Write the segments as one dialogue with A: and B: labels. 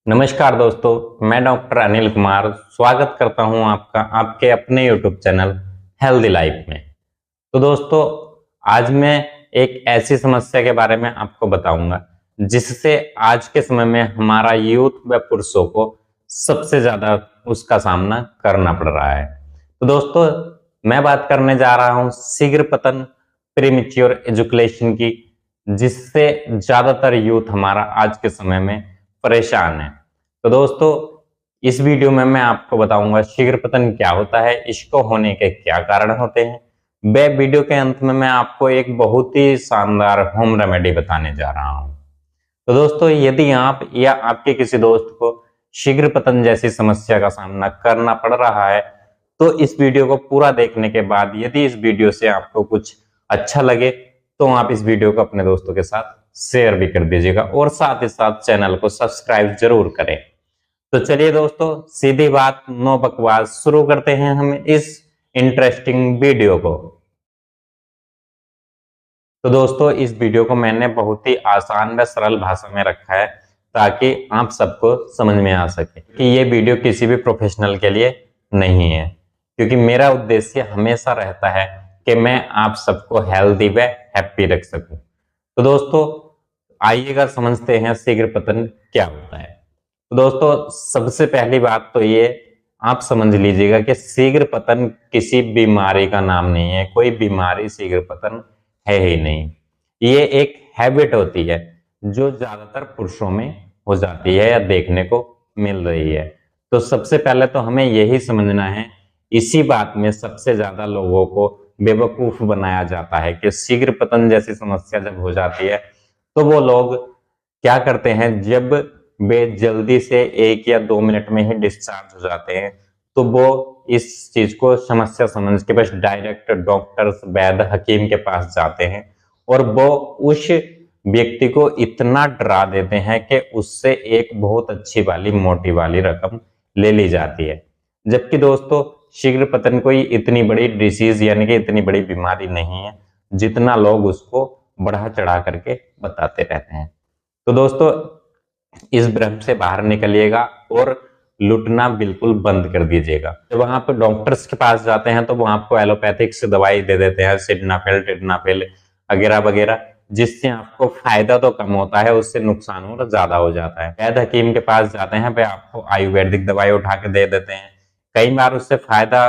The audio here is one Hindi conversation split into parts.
A: नमस्कार दोस्तों, मैं डॉक्टर अनिल कुमार स्वागत करता हूं आपका आपके अपने यूट्यूब चैनल हेल्दी लाइफ में। तो दोस्तों, आज मैं एक ऐसी समस्या के बारे में आपको बताऊंगा जिससे आज के समय में हमारा यूथ व पुरुषों को सबसे ज्यादा उसका सामना करना पड़ रहा है। तो दोस्तों, मैं बात करने जा रहा हूं शीघ्र पतन प्रीमेच्योर एजुकेशन की, जिससे ज्यादातर यूथ हमारा आज के समय में परेशान है। तो दोस्तों, इस वीडियो में मैं आपको बताऊंगा शीघ्र पतन क्या होता है, इसको होने के क्या कारण होते हैं। वे वीडियो के अंत में मैं आपको एक बहुत ही शानदार होम रेमेडी बताने जा रहा हूं। तो दोस्तों, यदि आप या आपके किसी दोस्त को शीघ्र पतन जैसी समस्या का सामना करना पड़ रहा है, तो इस वीडियो को पूरा देखने के बाद यदि इस वीडियो से आपको कुछ अच्छा लगे तो आप इस वीडियो को अपने दोस्तों के साथ शेयर भी कर दीजिएगा और साथ ही साथ चैनल को सब्सक्राइब जरूर करें। तो चलिए दोस्तों, सीधी बात नो बकवास, शुरू करते हैं हम इस इंटरेस्टिंग वीडियो को। तो दोस्तों, इस वीडियो को मैंने बहुत ही आसान व सरल भाषा में रखा है ताकि आप सबको समझ में आ सके कि ये वीडियो किसी भी प्रोफेशनल के लिए नहीं है, क्योंकि मेरा उद्देश्य हमेशा रहता है कि मैं आप सबको हेल्दी व हैप्पी रख सकूं। तो दोस्तों, आइएगा समझते हैं शीघ्र पतन क्या होता है। तो दोस्तों, सबसे पहली बात तो ये आप समझ लीजिएगा कि शीघ्र पतन किसी बीमारी का नाम नहीं है। कोई बीमारी शीघ्र पतन है ही नहीं। ये एक हैबिट होती है जो ज्यादातर पुरुषों में हो जाती है या देखने को मिल रही है। तो सबसे पहले तो हमें यही समझना है, इसी बात में सबसे ज्यादा लोगों को बेवकूफ बनाया जाता है कि शीघ्र पतन जैसी समस्या जब हो जाती है तो वो लोग क्या करते हैं, जब वे जल्दी से 1 या 2 मिनट में ही डिस्चार्ज हो जाते हैं तो वो इस चीज को समस्या समझ के बस डायरेक्ट डॉक्टर्स वैद्य हकीम के पास जाते हैं और वो उस व्यक्ति को इतना डरा देते हैं कि उससे एक बहुत अच्छी वाली मोटी वाली रकम ले ली जाती है। जबकि दोस्तों, शीघ्र पतन कोई इतनी बड़ी डिसीज यानी कि इतनी बड़ी बीमारी नहीं है जितना लोग उसको बढ़ा चढ़ा करके बताते रहते हैं। तो दोस्तों, इस भ्रम से बाहर निकलिएगा और लुटना बिल्कुल बंद कर दीजिएगा। जब वहां पर डॉक्टर्स के पास जाते हैं तो वो आपको एलोपैथिक से दवाई दे देते हैं, सिडनाफिल टिडनाफिल वगैरह वगैरह, जिससे आपको फायदा तो कम होता है, उससे नुकसान और ज्यादा हो जाता है। वैद्य हकीम के पास जाते हैं, वे आपको आयुर्वेदिक दवाई उठा के दे देते हैं। कई बार उससे फायदा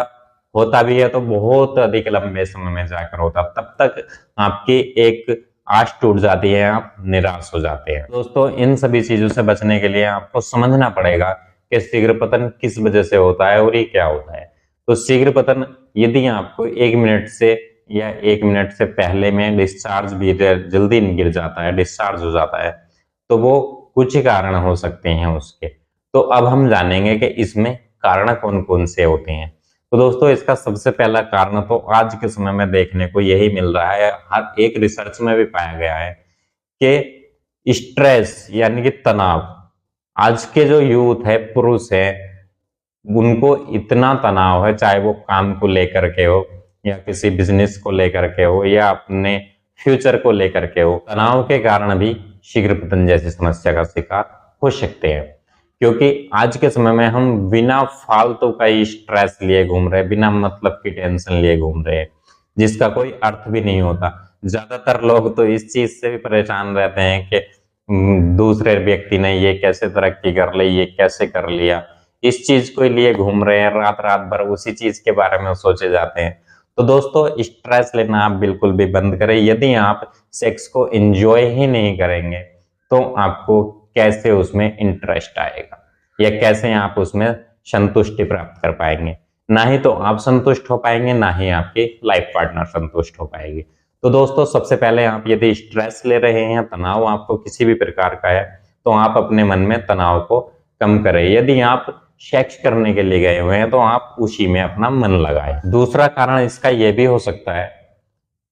A: होता भी है तो बहुत अधिक लंबे समय में जाकर होता, तब तक आपकी एक आश टूट जाती है, आप निराश हो जाते हैं। दोस्तों, इन सभी चीजों से बचने के लिए आपको समझना पड़ेगा कि शीघ्र पतन किस वजह से होता है और ये क्या होता है। तो शीघ्र पतन यदि आपको 1 मिनट से या 1 मिनट से पहले में डिस्चार्ज भी जल्दी गिर जाता है, डिस्चार्ज हो जाता है, तो वो कुछ ही कारण हो सकते हैं उसके। तो अब हम जानेंगे कि इसमें कारण कौन कौन से होते हैं। तो दोस्तों, इसका सबसे पहला कारण तो आज के समय में देखने को यही मिल रहा है, हर एक रिसर्च में भी पाया गया है कि स्ट्रेस यानी कि तनाव। आज के जो यूथ है, पुरुष है, उनको इतना तनाव है, चाहे वो काम को लेकर के हो या किसी बिजनेस को लेकर के हो या अपने फ्यूचर को लेकर के हो, तनाव के कारण भी शीघ्र पतन जैसी समस्या का शिकार हो सकते हैं। क्योंकि आज के समय में हम बिना फालतू का ही स्ट्रेस लिए घूम रहे हैं, बिना मतलब की टेंशन लिए घूम रहे हैं, जिसका कोई अर्थ भी नहीं होता। ज्यादातर लोग तो इस चीज से भी परेशान रहते हैं कि दूसरे व्यक्ति ने ये कैसे तरक्की कर ली, ये कैसे कर लिया, इस चीज को लिए घूम रहे हैं, रात रात भर उसी चीज के बारे में सोचे जाते हैं। तो दोस्तों, स्ट्रेस लेना आप बिल्कुल भी बंद करें। यदि आप सेक्स को एंजॉय ही नहीं करेंगे तो आपको कैसे उसमें इंटरेस्ट आएगा या कैसे आप उसमें संतुष्टि प्राप्त कर पाएंगे। ना ही तो आप संतुष्ट हो पाएंगे, ना ही आपकी लाइफ पार्टनर संतुष्ट हो पाएगी। तो दोस्तों, सबसे पहले आप यदि स्ट्रेस ले रहे हैं, तनाव आपको किसी भी प्रकार का है, तो आप अपने मन में तनाव को कम करें। यदि आप सेक्स करने के लिए गए हुए हैं तो आप उसी में अपना मन लगाएं। दूसरा कारण इसका यह भी हो सकता है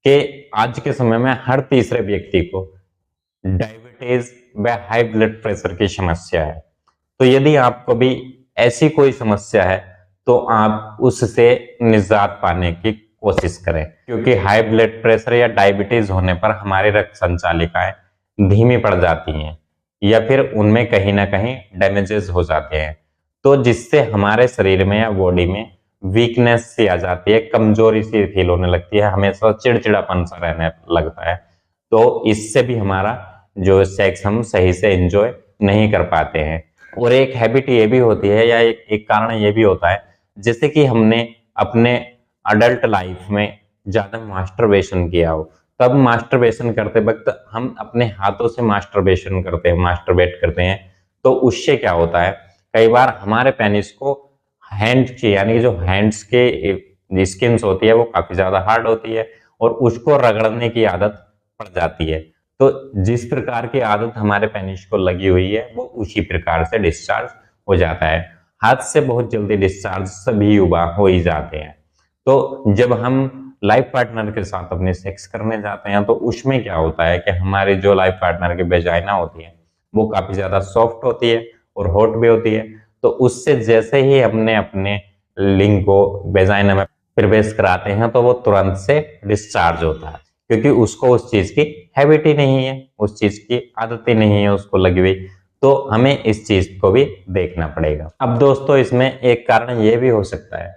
A: कि आज के समय में हर तीसरे व्यक्ति को डायबिटीज व हाई ब्लड प्रेशर की समस्या है। तो यदि आपको भी ऐसी कोई समस्या है तो आप उससे निजात पाने की कोशिश करें, क्योंकि हाई ब्लड प्रेशर या डायबिटीज होने पर हमारी रक्त संचालिकाएं धीमी पड़ जाती हैं या फिर उनमें कहीं ना कहीं डैमेजेस हो जाते हैं, तो जिससे हमारे शरीर में या बॉडी में वीकनेस सी आ जाती है, कमजोरी सी फील होने लगती है, हमेशा चिड़चिड़ापन सा रहने लगता है। तो इससे भी हमारा जो सेक्स हम सही से एंजॉय नहीं कर पाते हैं। और एक हैबिट ये भी होती है या एक कारण ये भी होता है, जैसे कि हमने अपने अडल्ट लाइफ में ज्यादा मास्टरबेशन किया हो, तब मास्टरबेशन करते वक्त हम अपने हाथों से मास्टरबेशन करते हैं, मास्टरबेट करते हैं, तो उससे क्या होता है, कई बार हमारे पेनिस को हैंड की यानी जो हैंड्स के स्किन्स होती है वो काफी ज्यादा हार्ड होती है और उसको रगड़ने की आदत पड़ जाती है। तो जिस प्रकार की आदत हमारे पेनिस को लगी हुई है वो उसी प्रकार से डिस्चार्ज हो जाता है। हाथ से बहुत जल्दी डिस्चार्ज सभी युवा हो ही जाते हैं। तो जब हम लाइफ पार्टनर के साथ अपने सेक्स करने जाते हैं तो उसमें क्या होता है कि हमारी जो लाइफ पार्टनर की वेजाइना होती है वो काफी ज्यादा सॉफ्ट होती है और हॉट भी होती है। तो उससे जैसे ही हमने अपने लिंग को वेजाइना में प्रवेश कराते हैं तो वो तुरंत से डिस्चार्ज होता है, क्योंकि उसको उस चीज की हैबिट ही नहीं है, उस चीज की आदत ही नहीं है उसको लगी हुई। तो हमें इस चीज को भी देखना पड़ेगा। अब दोस्तों इसमें एक कारण ये भी हो सकता है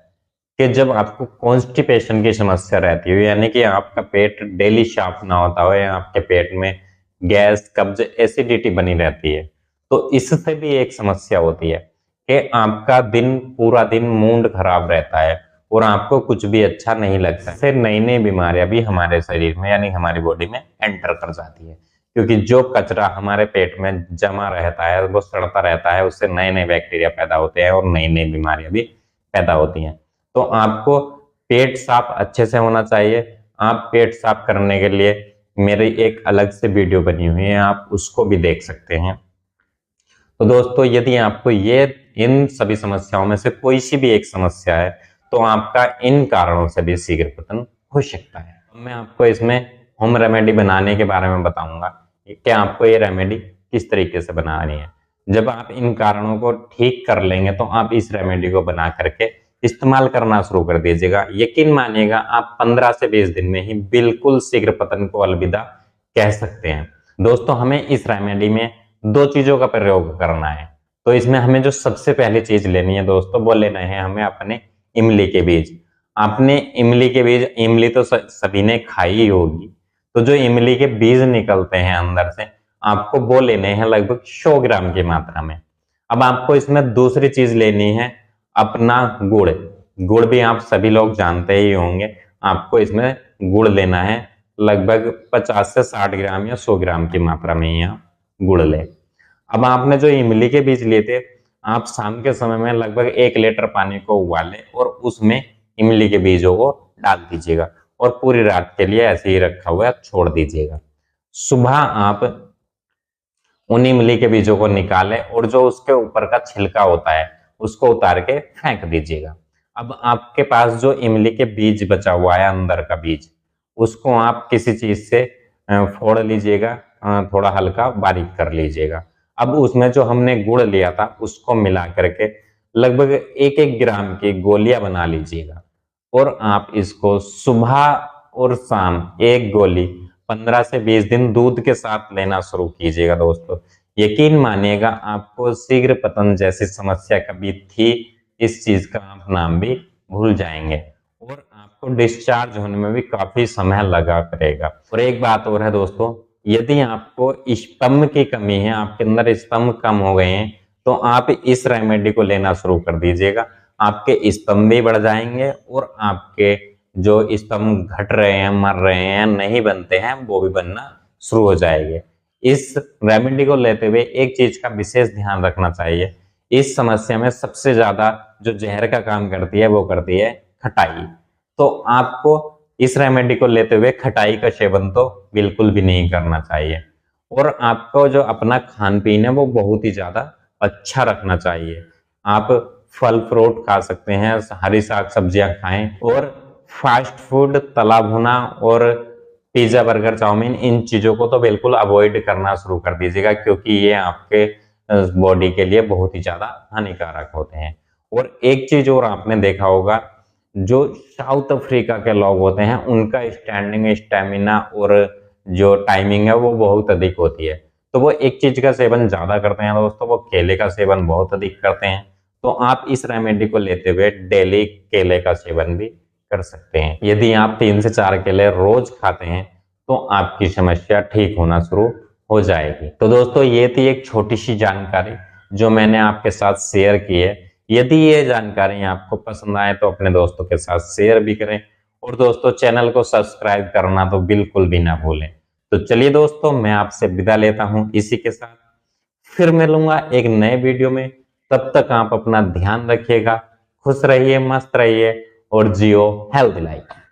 A: कि जब आपको कॉन्स्टिपेशन की समस्या रहती है, यानी कि आपका पेट डेली साफ ना होता हो या आपके पेट में गैस, कब्ज, एसिडिटी बनी रहती है, तो इससे भी एक समस्या होती है कि आपका पूरा दिन मूड खराब रहता है और आपको कुछ भी अच्छा नहीं लगता। फिर नई नई बीमारियां भी हमारे शरीर में यानी हमारी बॉडी में एंटर कर जाती है, क्योंकि जो कचरा हमारे पेट में जमा रहता है वो सड़ता रहता है, उससे नए नए बैक्टीरिया पैदा होते हैं और नई नई बीमारियां भी पैदा होती हैं। तो आपको पेट साफ अच्छे से होना चाहिए। आप पेट साफ करने के लिए मेरी एक अलग से वीडियो बनी हुई है, आप उसको भी देख सकते हैं। तो दोस्तों यदि आपको इन सभी समस्याओं में से कोई सी भी एक समस्या है तो आपका इन कारणों से भी शीघ्र पतन हो सकता है। मैं आपको इसमें होम रेमेडी बनाने के बारे में बताऊंगा कि आपको ये रेमेडी किस तरीके से बनानी है। जब आप इन कारणों को ठीक कर लेंगे तो आप इस रेमेडी को बना करके इस्तेमाल करना शुरू कर दीजिएगा। यकीन मानिएगा आप 15 से 20 दिन में ही बिल्कुल शीघ्र पतन को अलविदा कह सकते हैं। दोस्तों हमें इस रेमेडी में 2 चीजों का प्रयोग करना है। तो इसमें हमें जो सबसे पहली चीज लेनी है दोस्तों, वो लेना है हमें अपने इमली के बीज। आपने इमली के बीज, इमली तो सभी ने खाई ही होगी, तो जो इमली के बीज निकलते हैं अंदर से, आपको वो लेने हैं लगभग 100 ग्राम की मात्रा में। अब आपको इसमें दूसरी चीज लेनी है अपना गुड़। गुड़ भी आप सभी लोग जानते ही होंगे। आपको इसमें गुड़ लेना है लगभग 50 से 60 ग्राम या 100 ग्राम की मात्रा में ही आप गुड़ ले। अब आपने जो इमली के बीज लिए थे, आप शाम के समय में लगभग 1 लीटर पानी को उबालें और उसमें इमली के बीजों को डाल दीजिएगा और पूरी रात के लिए ऐसे ही रखा हुआ छोड़ दीजिएगा। सुबह आप उन इमली के बीजों को निकालें और जो उसके ऊपर का छिलका होता है उसको उतार के फेंक दीजिएगा। अब आपके पास जो इमली के बीज बचा हुआ है अंदर का बीज, उसको आप किसी चीज से फोड़ लीजिएगा, थोड़ा हल्का बारीक कर लीजिएगा। अब उसमें जो हमने गुड़ लिया था उसको मिला करके लगभग 1-1 ग्राम की गोलियां बना लीजिएगा और आप इसको सुबह और शाम एक गोली 15 से 20 दिन दूध के साथ लेना शुरू कीजिएगा। दोस्तों यकीन मानिएगा आपको शीघ्र पतन जैसी समस्या कभी थी, इस चीज का आप नाम भी भूल जाएंगे और आपको डिस्चार्ज होने में भी काफी समय लगा करेगा। और एक बात और है दोस्तों, यदि आपको स्पर्म की कमी है, आपके अंदर स्पर्म कम हो गए हैं, तो आप इस रेमेडी को लेना शुरू कर दीजिएगा। आपके स्पर्म भी बढ़ जाएंगे और आपके जो स्पर्म घट रहे हैं, मर रहे हैं, नहीं बनते हैं, वो भी बनना शुरू हो जाएंगे। इस रेमेडी को लेते हुए एक चीज का विशेष ध्यान रखना चाहिए, इस समस्या में सबसे ज्यादा जो जहर का काम करती है वो करती है खटाई। तो आपको इस रेमेडी को लेते हुए खटाई का सेवन तो बिल्कुल भी नहीं करना चाहिए और आपको जो अपना खान पीन है वो बहुत ही ज्यादा अच्छा रखना चाहिए। आप फल फ्रूट खा सकते हैं, हरी साग सब्जियां खाएं और फास्ट फूड, तला भुना और पिज्जा, बर्गर, चाउमीन, इन चीजों को तो बिल्कुल अवॉइड करना शुरू कर दीजिएगा, क्योंकि ये आपके बॉडी के लिए बहुत ही ज्यादा हानिकारक होते हैं। और एक चीज और आपने देखा होगा, जो साउथ अफ्रीका के लोग होते हैं उनका स्टैंडिंग स्टेमिना और जो टाइमिंग है वो बहुत अधिक होती है। तो वो एक चीज का सेवन ज्यादा करते हैं दोस्तों, वो केले का सेवन बहुत अधिक करते हैं। तो आप इस रेमेडी को लेते हुए डेली केले का सेवन भी कर सकते हैं। यदि आप 3 से 4 केले रोज खाते हैं तो आपकी समस्या ठीक होना शुरू हो जाएगी। तो दोस्तों ये थी एक छोटी सी जानकारी जो मैंने आपके साथ शेयर की है। यदि ये जानकारी आपको पसंद आए तो अपने दोस्तों के साथ शेयर भी करें, और दोस्तों चैनल को सब्सक्राइब करना तो बिल्कुल भी ना भूलें। तो चलिए दोस्तों, मैं आपसे विदा लेता हूं इसी के साथ, फिर मिलूंगा एक नए वीडियो में। तब तक आप अपना ध्यान रखिएगा, खुश रहिए, मस्त रहिए और जियो हेल्दी लाइफ।